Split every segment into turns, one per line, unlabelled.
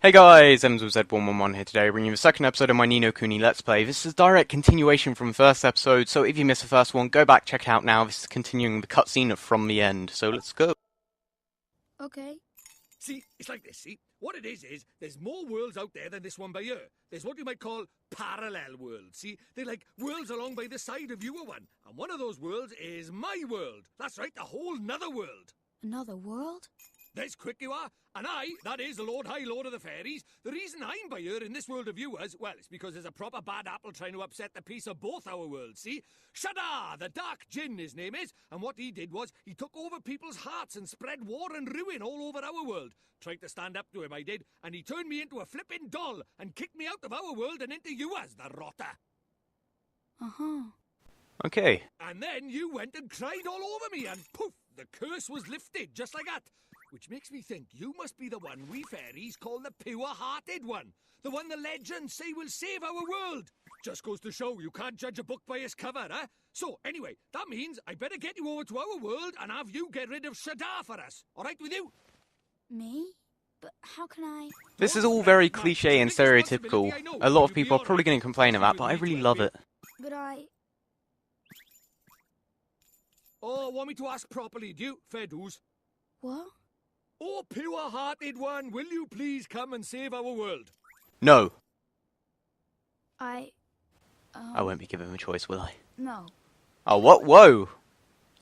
Hey guys, MZZ111 here today, bringing you the second episode of my No Kuni Let's Play. This is a direct continuation from the first episode, so if you missed the first one, go back, check it out now. This is continuing the cutscene from the end, so let's go.
Okay.
See, it's like this, see? What it is there's more worlds out there than this one by here. There's what you might call parallel worlds, see? They're like worlds along by the side of your one. And one of those worlds is my world. That's right, a whole nother world.
Another world?
There's quick you are. And I, that is the Lord High Lord of the Fairies, the reason I'm by here in this world of yours, well, it's because there's a proper bad apple trying to upset the peace of both our worlds, see? Shada, the Dark Djinn, his name is, and what he did was, he took over people's hearts and spread war and ruin all over our world. Tried to stand up to him, I did, and he turned me into a flippin' doll and kicked me out of our world and into yours, the rotter.
Uh-huh.
Okay.
And then you went and cried all over me, and poof, the curse was lifted, just like that. Which makes me think you must be the one we fairies call the pure-hearted one. The one the legends say will save our world. Just goes to show you can't judge a book by its cover, huh? So, anyway, that means I better get you over to our world and have you get rid of Shada for us. All right with you?
Me? But how can I...
This is all very cliche and stereotypical. A lot of people are probably going to complain about, but I really love it.
But I...
Oh, want me to ask properly, do you? Fair dues.
What?
Oh, pure-hearted one, will you please come and save our world?
No.
I
I won't be given a choice, will I?
No.
Oh, what? Whoa!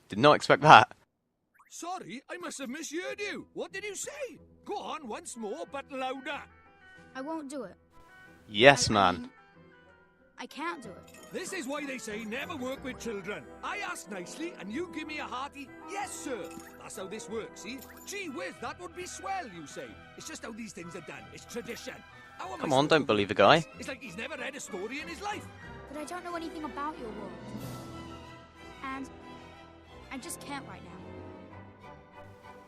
Did not expect that.
Sorry, I must have misheard you. What did you say? Go on once more, but louder.
I won't do it.
Yes, man.
I can't do it.
This is why they say never work with children. I ask nicely, and you give me a hearty, yes, sir. That's how this works, see? Gee whiz, that would be swell, you say. It's just how these things are done. It's tradition.
Come on, don't bully the guy.
It's like he's never read a story in his life.
But I don't know anything about your world. And I just can't right now.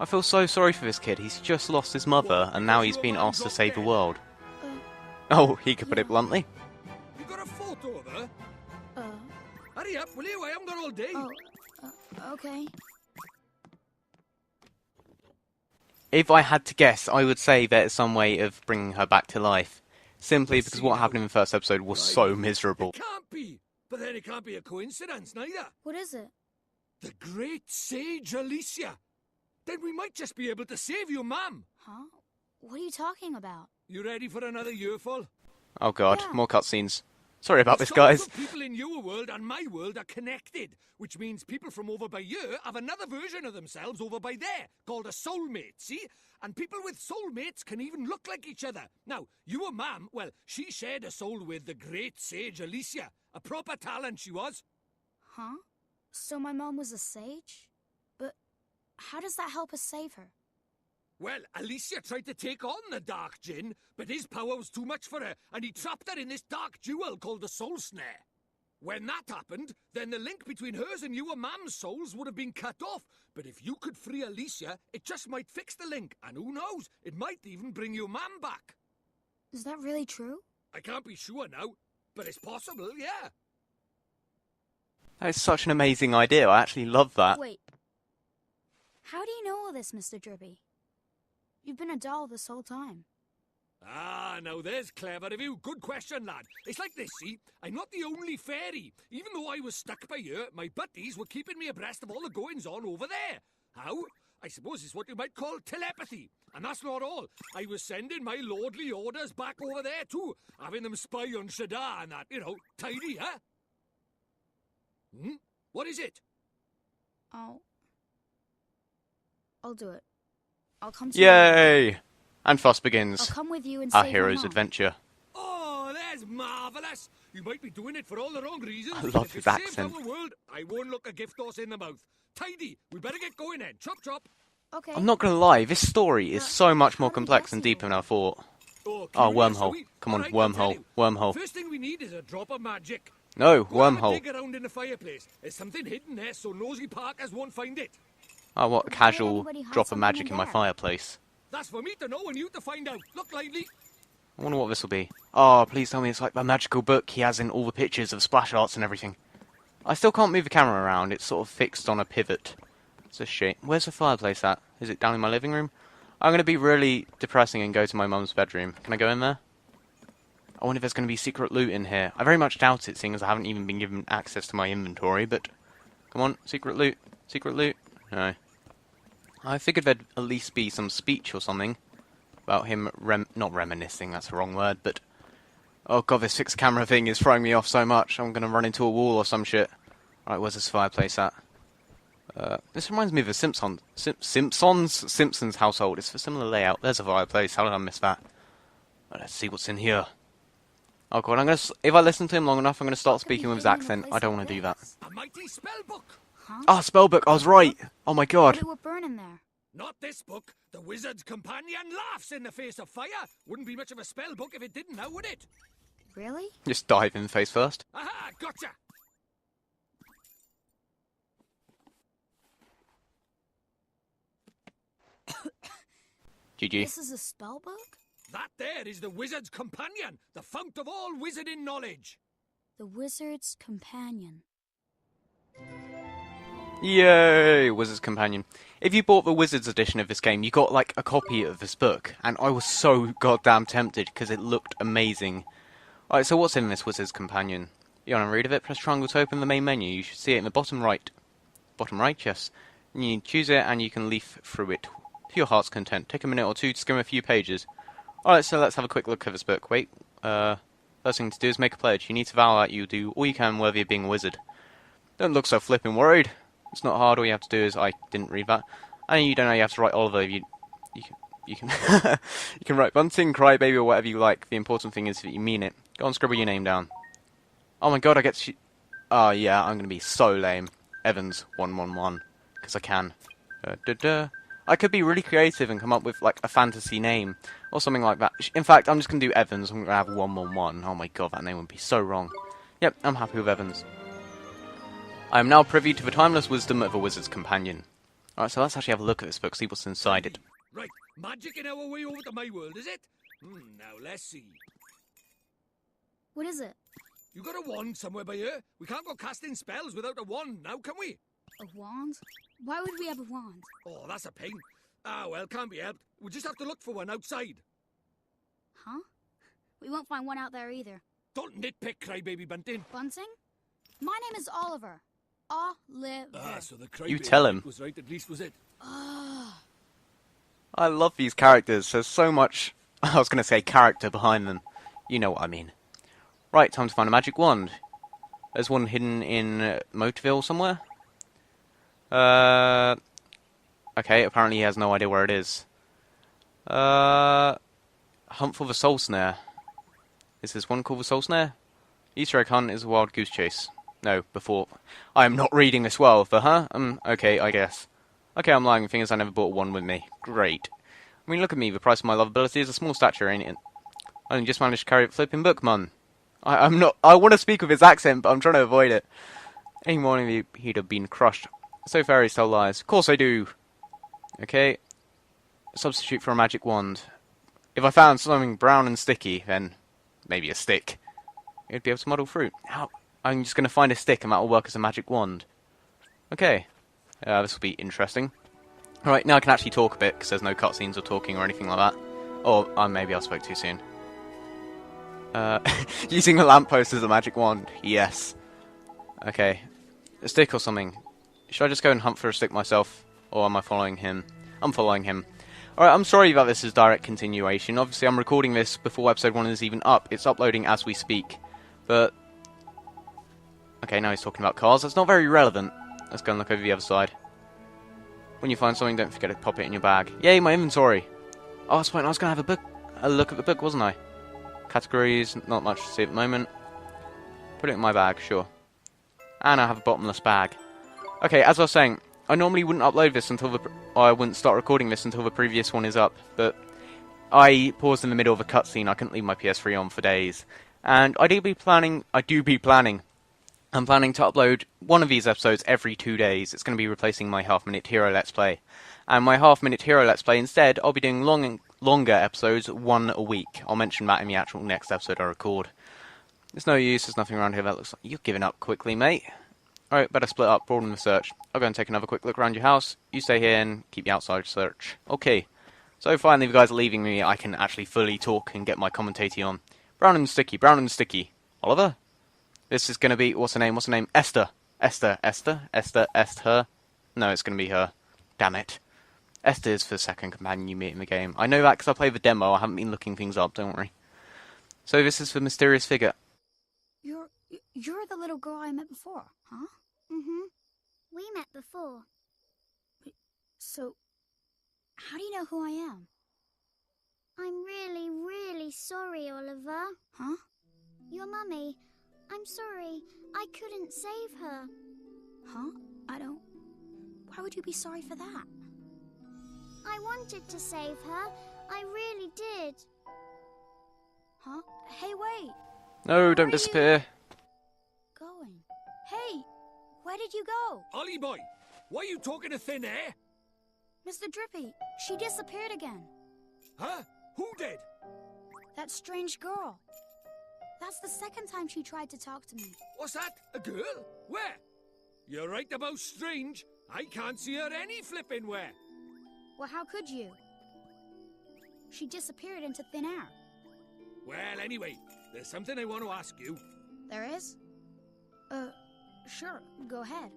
I feel so sorry for this kid. He's just lost his mother, and now he's been asked to save the world. Oh, he could put it bluntly.
You got a photo of her? Hurry up, will you? I haven't got all day.
Okay.
If I had to guess, I would say there's some way of bringing her back to life. Simply because what happened in the first episode was so miserable.
It can't be. But then it can't be a coincidence, neither.
What is it?
The great sage Alicia. Then we might just be able to save you, ma'am.
Huh? What are you talking about?
You ready for another earful?
Oh god,
Yeah.
more cutscenes. Sorry about this,
Some
guys.
of the people in your world and my world are connected, which means people from over by here have another version of themselves over by there, called a soulmate, see? And people with soulmates can even look like each other. Now, your ma'am, well, she shared a soul with the great sage Alicia. A proper talent she was.
Huh? So my mom was a sage? But how does that help us save her?
Well, Alicia tried to take on the Dark Djinn, but his power was too much for her, and he trapped her in this dark jewel called the Soul Snare. When that happened, then the link between hers and your mam's souls would have been cut off. But if you could free Alicia, it just might fix the link, and who knows, it might even bring your mam back.
Is that really true?
I can't be sure now, but it's possible, yeah.
That is such an amazing idea. I actually love that.
Wait. How do you know all this, Mr. Drippy? You've been a doll this whole time.
Ah, now there's clever of you. Good question, lad. It's like this, see? I'm not the only fairy. Even though I was stuck by here, my buddies were keeping me abreast of all the goings-on over there. How? I suppose it's what you might call telepathy. And that's not all. I was sending my lordly orders back over there, too. Having them spy on Shada and that, you know, tidy, huh? What is it?
I'll do it. I'll come to you.
Yay! And thus
I'll
begins
come with you and
our
save
hero's
my mom.
adventure.
Oh, that's marvellous. You might be doing it for all the wrong reasons.
I love
but if
his
it saves
accent.
our world, I won't look a gift horse in the mouth. Tidy. We better get going then. Chop, chop.
Okay.
I'm not gonna lie, this story is so much more complex and deeper than I thought.
Oh,
Oh,
curious,
wormhole.
are we?
Come on,
All right, I'll tell
wormhole.
you.
Wormhole.
First thing we need is a drop of magic.
No,
Go and have a
wormhole.
dig around in the fireplace. There's something hidden there, so nosy Parkers won't find it.
Oh, what a
But why would
casual
anybody hide
drop of
something
magic
in
in my
there?
fireplace.
That's for me to know and you to find out. Look lively.
I wonder what this will be. Oh, please tell me it's like the magical book he has in all the pictures of splash arts and everything. I still can't move the camera around, it's sort of fixed on a pivot. It's a shame. Where's the fireplace at? Is it down in my living room? I'm going to be really depressing and go to my mum's bedroom. Can I go in there? I wonder if there's going to be secret loot in here. I very much doubt it, seeing as I haven't even been given access to my inventory, but... Come on, secret loot. Secret loot. No. I figured there'd at least be some speech or something about him not reminiscing, that's the wrong word, but... Oh god, this fixed camera thing is throwing me off so much. I'm going to run into a wall or some shit. Right, where's this fireplace at? This reminds me of the Simpsons household. It's a similar layout. There's a fireplace. How did I miss that? Right, let's see what's in here. Oh god, if I listen to him long enough, I'm gonna start speaking with his accent. I don't want to do that.
A mighty spell book.
Huh?
Ah, spellbook. I was right. Oh my god.
What would burn in there?
Not this book. The wizard's companion laughs in the face of fire. Wouldn't be much of a spell book if it didn't, now would it?
Really?
Just dive in face first.
Aha, gotcha.
GG.
This is a spell book?
That there is the wizard's companion, the fount of all wizarding knowledge.
The wizard's companion.
Yay! Wizard's Companion. If you bought the Wizard's edition of this game, you got like a copy of this book, and I was so goddamn tempted because it looked amazing. Alright, so what's in this Wizard's Companion? You want to read of it? Press triangle to open the main menu. You should see it in the bottom right. Bottom right, yes. And you choose it, and you can leaf through it to your heart's content. Take a minute or two to skim a few pages. Alright, so let's have a quick look at this book. Wait, first thing to do is make a pledge. You need to vow that you do all you can worthy of being a wizard. Don't look so flippin' worried. It's not hard, all you have to do is... I didn't read that. And you don't know you have to write Oliver. You can you can write Bunting, Crybaby, or whatever you like. The important thing is that you mean it. Go on, scribble your name down. Oh my god, I get to... Oh yeah, I'm gonna be so lame. Evans 111. Because I can. I could be really creative and come up with like a fantasy name. Or something like that. In fact, I'm just gonna do Evans. I'm gonna have 111. Oh my god, that name would be so wrong. Yep, I'm happy with Evans. I am now privy to the timeless wisdom of a wizard's companion. Alright, so let's actually have a look at this book, see what's inside it.
Right, magic in our way over to my world, is it? Now let's see.
What is it?
You got a wand somewhere by here? We can't go casting spells without a wand now, can we?
A wand? Why would we have a wand?
Oh, that's a pain. Ah, well, can't be helped. We'll just have to look for one outside.
Huh? We won't find one out there either.
Don't nitpick, Crybaby Bunting.
Bunting? My name is Oliver. Oliver.
Ah, so the
You
Crybaby
tell him.
was right, at least was it?
Ah.
I love these characters. There's so much, I was going to say character behind them. You know what I mean. Right, time to find a magic wand. There's one hidden in Moatville somewhere. Okay, apparently he has no idea where it is. Hunt for the Soul Snare. Is this one called the Soul Snare? Easter egg hunt is a wild goose chase. No, before. I am not reading this well, okay, I guess. Okay, I'm lying. The thing is, I never bought one with me. Great. I mean, look at me. The price of my lovability is a small stature, ain't it? I only just managed to carry a flipping book, man. I'm not... I want to speak with his accent, but I'm trying to avoid it. Any morning he'd have been crushed. So fairies tell lies. Of course I do. Okay. Substitute for a magic wand. If I found something brown and sticky, then maybe a stick. It'd be able to muddle fruit. How? I'm just going to find a stick and that'll work as a magic wand. Okay. This will be interesting. Alright, now I can actually talk a bit, because there's no cutscenes or talking or anything like that. Or maybe I spoke too soon. Using a lamppost as a magic wand. Yes. Okay. A stick or something. Should I just go and hunt for a stick myself? Or am I following him? I'm following him. Alright, I'm sorry that this is direct continuation. Obviously, I'm recording this before episode 1 is even up. It's uploading as we speak. But... okay, now he's talking about cars. That's not very relevant. Let's go and look over the other side. When you find something, don't forget to pop it in your bag. Yay, my inventory! Oh, that's fine. I was going to have a look at the book, wasn't I? Categories, not much to see at the moment. Put it in my bag, sure. And I have a bottomless bag. Okay, as I was saying, I normally wouldn't upload this until I wouldn't start recording this until the previous one is up, but I paused in the middle of a cutscene. I couldn't leave my PS3 on for days. And I'm planning to upload one of these episodes every 2 days. It's going to be replacing my half-minute hero let's play. And my half-minute hero let's play, instead, I'll be doing longer episodes, one a week. I'll mention that in the actual next episode I record. There's no use, there's nothing around here that looks like... You're giving up quickly, mate. Alright, better split up, broaden the search. I'll go and take another quick look around your house. You stay here and keep the outside search. Okay. So finally, the guys are leaving me. I can actually fully talk and get my commentating on. Brown and sticky, brown and sticky. Oliver? This is going to be, what's her name? What's her name? Esther. Esther. No, it's going to be her. Damn it. Esther is the second companion you meet in the game. I know that because I played the demo. I haven't been looking things up, don't worry. So this is the mysterious figure.
You're the little girl I met before, huh?
Mm-hmm. We met before.
So, how do you know who I am?
I'm really, really sorry, Oliver.
Huh?
Your mummy. I'm sorry. I couldn't save her.
Huh? I don't... Why would you be sorry for that?
I wanted to save her. I really did.
Huh? Hey, wait!
No, don't disappear.
Going. Hey! Where did you go?
Ollie boy, why are you talking to thin air?
Mr. Drippy, she disappeared again.
Huh? Who did?
That strange girl. That's the second time she tried to talk to me.
What's that? A girl? Where? You're right about strange. I can't see her any flipping where.
Well, how could you? She disappeared into thin air.
Well, anyway, there's something I want to ask you.
There is? Sure, go ahead.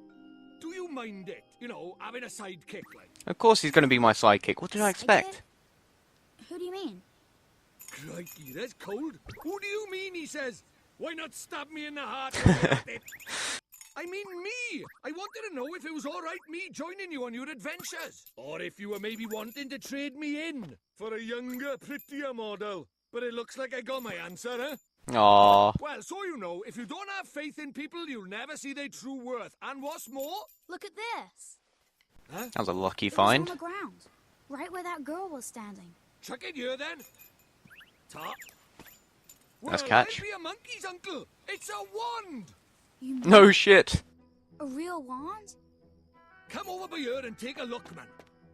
Do you mind it? You know, having a sidekick like?
Of course he's going to be my sidekick. What did I expect?
Who do you mean?
Crikey, that's cold. Who do you mean, he says? Why not stab me in the heart when you're at it? I mean me! I wanted to know if it was alright me joining you on your adventures. Or if you were maybe wanting to trade me in for a younger, prettier model. But it looks like I got my answer, huh?
Aww.
Well, so you know, if you don't have faith in people, you'll never see their true worth. And what's more...
Look at this.
Huh?
That was a lucky
It was
find.
on the ground, right where that girl was standing.
Chuck it here, then. Top.
Nice
Well,
catch.
I'll be a monkey's uncle. It's a wand.
You mean
No shit.
a real wand?
Come over by here and take a look, man.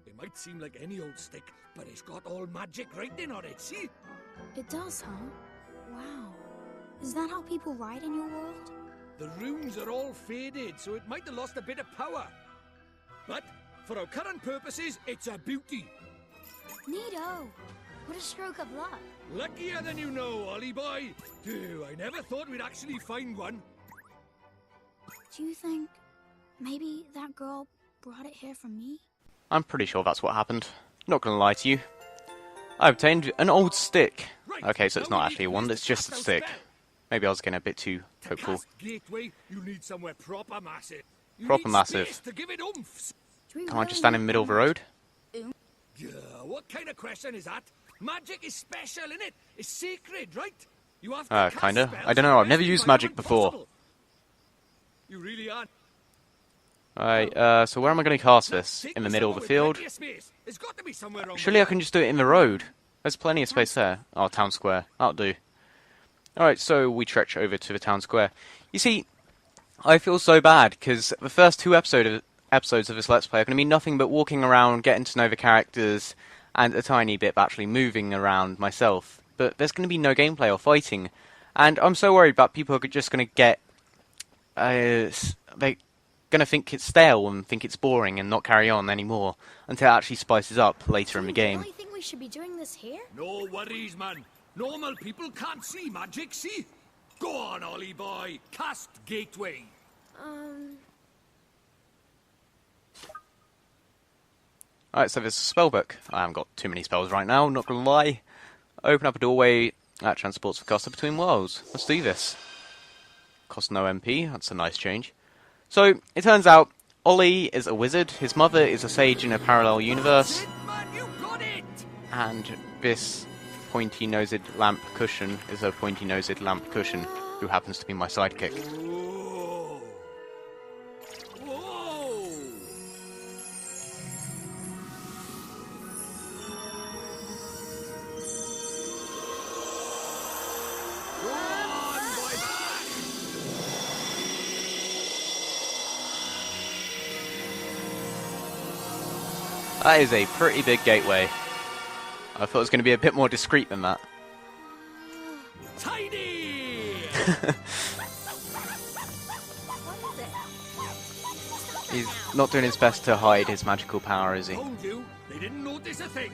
It might seem like any old stick, but it's got all magic writing on it, see?
It does, huh? Wow. Is that how people ride in your world?
The runes are all faded, so it might have lost a bit of power. But for our current purposes, it's a beauty.
Neato. What a stroke of luck.
Luckier than you know, Ollie boy. Phew, I never thought we'd actually find one.
Do you think maybe that girl brought it here for me?
I'm pretty sure that's what happened. Not gonna lie to you. I obtained an old stick.
Right,
Okay, so it's
now we
not
need
actually a
to
wand,
use
it's
the
just a
cast out
stick.
spell.
Maybe I was getting a bit too
To
hopeful.
cast Gateway, you need somewhere proper massive. You
Proper
need
massive.
space to give it oomph.
Do we
Can't I
really
just stand in
need
the middle of the
that
road?
Yeah, what kind of question is that? Magic is special, innit? It's sacred, right? You have to cast
Kinda.
spells
I don't know,
in the
I've never
best
used magic
environment
before.
possible. You really are.
Alright, so where am I going to cast this?
Take
In the
me
middle of
somewhere
the
with
field?
plenty of space. There's got to be somewhere around
Surely I
there.
can just do it in the road. There's plenty of space there. Oh, town square. That'll do. Alright, so we trek over to the town square. You see, I feel so bad, because the first two episodes of this Let's Play are going to be nothing but walking around, getting to know the characters, and a tiny bit of actually moving around myself. But there's going to be no gameplay or fighting. And I'm so worried that people are just going to get... they're going to think it's stale and think it's boring and not carry on anymore until it actually spices up later in the
Do you
game.
really think we should be doing this here?
No worries, man. Normal people can't see magic, see? Go on, Ollie boy. Cast Gateway.
Alright, so there's a spell book. I haven't got too many spells right now, not gonna lie. Open up a doorway that transports the caster between worlds. Let's do this. Cost no MP, that's a nice change. So, it turns out, Ollie is a wizard, his mother is a sage in a parallel universe,
That's it, man. You got it.
and this pointy-nosed lamp cushion is a pointy-nosed lamp cushion, who happens to be my sidekick.
Whoa. Whoa. Run, boy, back.
That is a pretty big gateway. I thought it was going to be a bit more discreet than that.
Tiny.
What is it?
He's not doing his best to hide his magical power, is he?
Told you, They didn't notice a thing.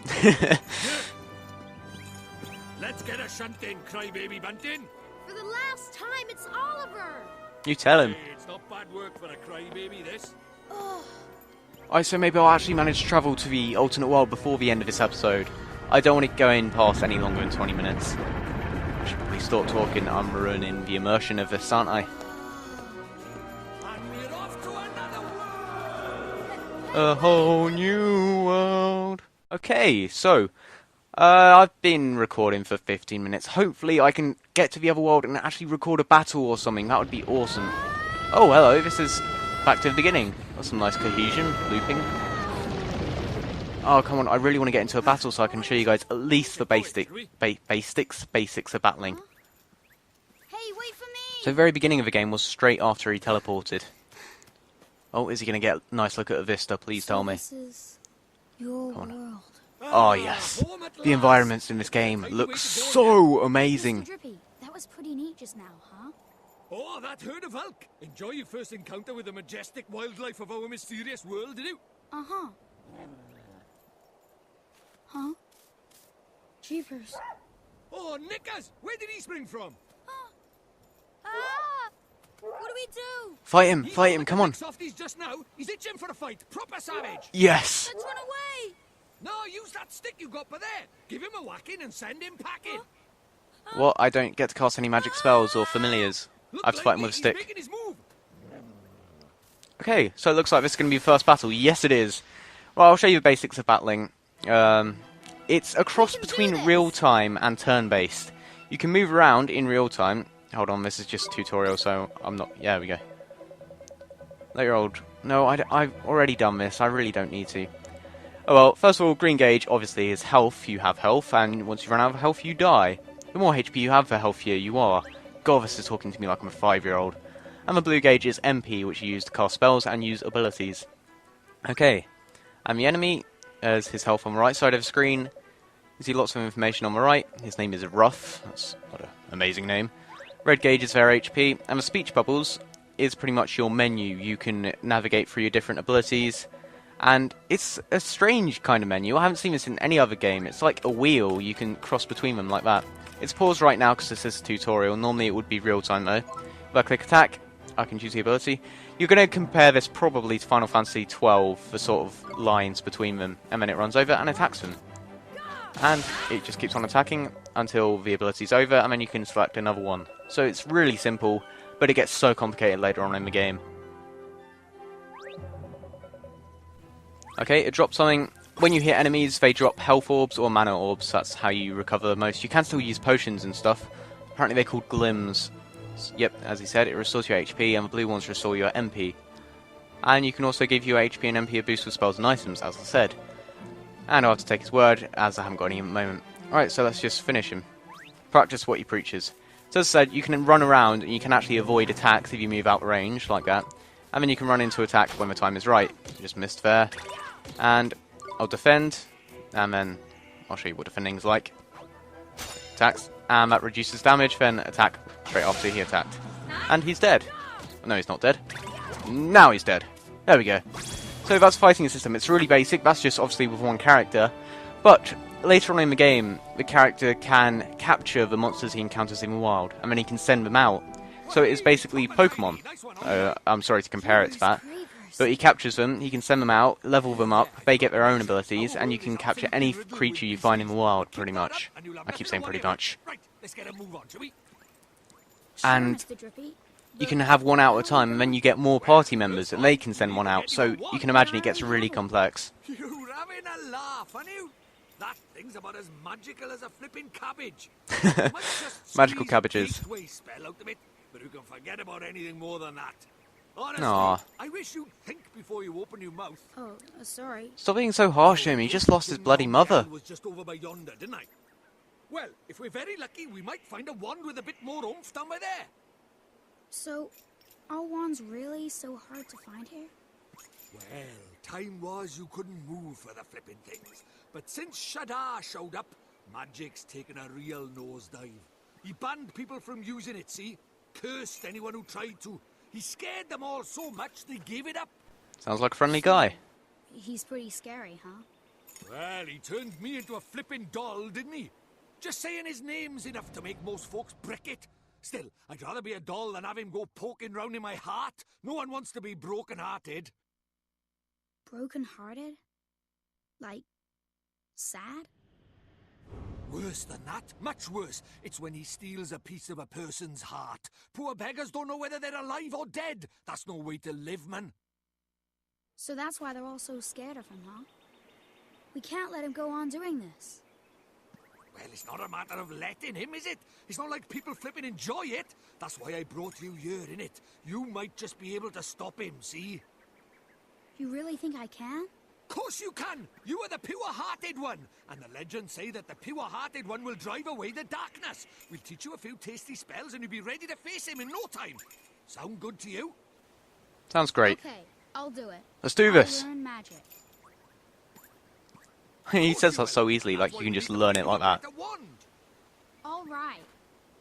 Let's get a shunt in, crybaby bunting.
For the last time, it's Oliver!
You tell him.
Hey, it's not bad work for a crybaby, this.
Alright, so maybe I'll actually manage to travel to the alternate world before the end of this episode. I don't want it going past any longer than 20 minutes. I should probably stop talking. I'm ruining the immersion of this, aren't I?
And we're off to another world.
A whole new world. Okay, so I've been recording for 15 minutes. Hopefully I can get to the other world and actually record a battle or something. That would be awesome. Oh, hello, this is back to the beginning. That's some nice cohesion, looping. Oh, come on, I really want to get into a battle so I can show you guys at least the basics of battling.
Hey, wait for me!
So the very beginning of the game was straight after he teleported. Oh, is he going to get a nice look at a vista? Please tell me.
This is your world.
Oh, yes. The environments in this game look so amazing.
Mr. Drippy, that was pretty neat just now, huh?
Oh, that herd of elk. Enjoy your first encounter with the majestic wildlife of our mysterious world, did you?
Uh-huh. Huh? Jeepers.
Oh, Nickers! Where did he spring from?
Ah! What do we do?
Fight him, come on.
Softies just now. He's itching for a fight. Proper savage.
Yes.
Let's run away!
No, use that stick you got by there. Give him a whacking and send him packing.
What? I don't get to cast any magic spells or familiars. I have to fight him with a
He's
stick.
making his move.
Okay, so it looks like this is going to be the first battle. Yes, it is. Well, I'll show you the basics of battling. It's a cross between real-time and turn-based. You can move around in real-time. Hold on, this is just a tutorial, so I'm not... Yeah, there we go. Later old. No, I've already done this. I really don't need to. Oh well, first of all, green gauge, obviously, is health. You have health, and once you run out of health, you die. The more HP you have, the healthier you are. God, this is talking to me like I'm a 5-year-old. And the blue gauge is MP, which you use to cast spells and use abilities. Okay, and the enemy has his health on the right side of the screen. You see lots of information on the right. His name is Ruff. That's what an amazing name. Red gauge is their HP, and the speech bubbles is pretty much your menu. You can navigate through your different abilities, and it's a strange kind of menu. I haven't seen this in any other game. It's like a wheel. You can cross between them like that. It's paused right now because this is a tutorial. Normally it would be real time though. If I click attack, I can choose the ability. You're going to compare this probably to Final Fantasy XII, the sort of lines between them, and then it runs over and attacks them. And it just keeps on attacking until the ability's over, and then you can select another one. So it's really simple, but it gets so complicated later on in the game. Okay, it drops something. When you hit enemies, they drop health orbs or mana orbs. That's how you recover the most. You can still use potions and stuff. Apparently they're called glims. Yep, as he said, it restores your HP, and the blue ones restore your MP. And you can also give your HP and MP a boost with spells and items, as I said. And I'll have to take his word, as I haven't got any at the moment. Alright, so let's just finish him. Practice what he preaches. So as I said, you can run around, and you can actually avoid attacks if you move out range, like that. And then you can run into attack when the time is right. You just missed there. And I'll defend, and then I'll show you what defending's like. Attacks, and that reduces damage, then attack straight after he attacked. And he's dead. No, he's not dead. Now he's dead. There we go. So that's fighting system. It's really basic. That's just obviously with one character. But later on in the game, the character can capture the monsters he encounters in the wild, and then he can send them out. So it is basically Pokemon. I'm sorry to compare it to that. But he captures them, he can send them out, level them up, they get their own abilities, and you can capture any creature you find in the wild, pretty much. I keep saying pretty much. And you can have one out at a time, and then you get more party members, and they can send one out, so you can imagine it gets really complex.
You're having a laugh, aren't you? That thing's about as magical as a flipping cabbage.
Magical cabbages.
Spell out of it, but you can forget about anything more than that. Honestly,
Aww.
I wish you'd think before you open your mouth.
Oh, sorry.
Stop being so harsh on him, he just lost his bloody mother.
Was just over by yonder, didn't I? Well, if we're very lucky, we might find a wand with a bit more oomph down by there.
So, are wands really so hard to find here?
Well, time was you couldn't move for the flipping things. But since Shadar showed up, magic's taken a real nosedive. He banned people from using it, see? Cursed anyone who tried to. He scared them all so much they gave it up.
Sounds like a friendly guy.
He's pretty scary, huh?
Well, he turned me into a flippin' doll, didn't he? Just saying his name's enough to make most folks brick it. Still, I'd rather be a doll than have him go poking round in my heart. No one wants to be broken-hearted.
Broken-hearted? Like, sad?
Worse than that, much worse. It's when he steals a piece of a person's heart. Poor beggars don't know whether they're alive or dead. That's no way to live, man.
So that's why they're all so scared of him, huh? We can't let him go on doing this.
Well, it's not a matter of letting him, is it? It's not like people flipping enjoy it. That's why I brought you here, innit? You might just be able to stop him, see?
You really think I can?
Course you can! You are the pure-hearted one! And the legends say that the pure-hearted one will drive away the darkness. We'll teach you a few tasty spells and you'll be ready to face him in no time. Sound good to you?
Sounds great.
Okay, I'll do it.
Let's do this.
I'll learn magic.
He says that so easily, like you can just learn it like that.
All right.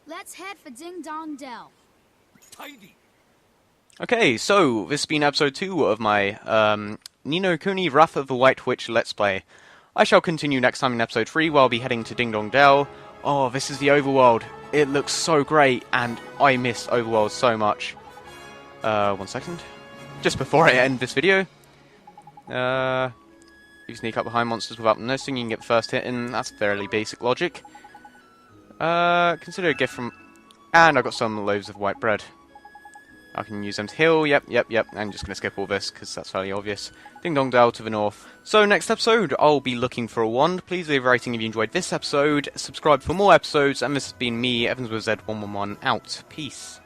Let's head for Ding Dong Dell.
Tidy.
Okay, so this has been episode 2 of my No Kuni Wrath of the White Witch Let's Play. I shall continue next time in episode 3 where I'll be heading to Ding Dong Dell. Oh, this is the overworld. It looks so great, and I miss overworld so much. 1 second. Just before I end this video. You sneak up behind monsters without them noticing, you can get the first hit in. That's fairly basic logic. Consider a gift from... And I got some loaves of white bread. I can use them to heal, yep. I'm just going to skip all this, because that's fairly obvious. Ding Dong Dell to the north. So, next episode, I'll be looking for a wand. Please leave a rating if you enjoyed this episode. Subscribe for more episodes, and this has been me, EvansWithZ111, out. Peace.